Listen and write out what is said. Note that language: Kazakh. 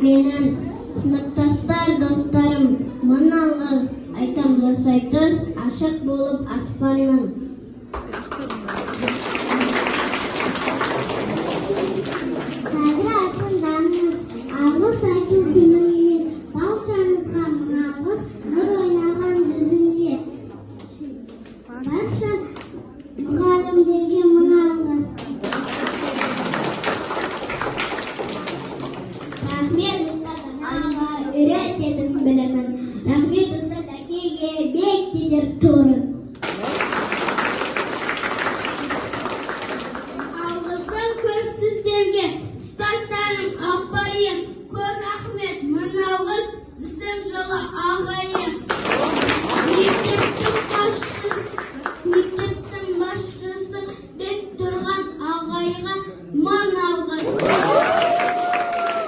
менен сыныпташтар достарым, мынаңыз айтам жасайтыз, ашык болуп аспаннан. Кадыр атындамыз, алыс айтуу күнүңдү, балшаңызга мынабыз, нур ойнаган жүзүңдү. Барша мұғалімдерге мынаңыз. Рахмет ұстаз анаға үйрет дедім білімін. Рахмет ұстаз әкеге бек тетер тұрын.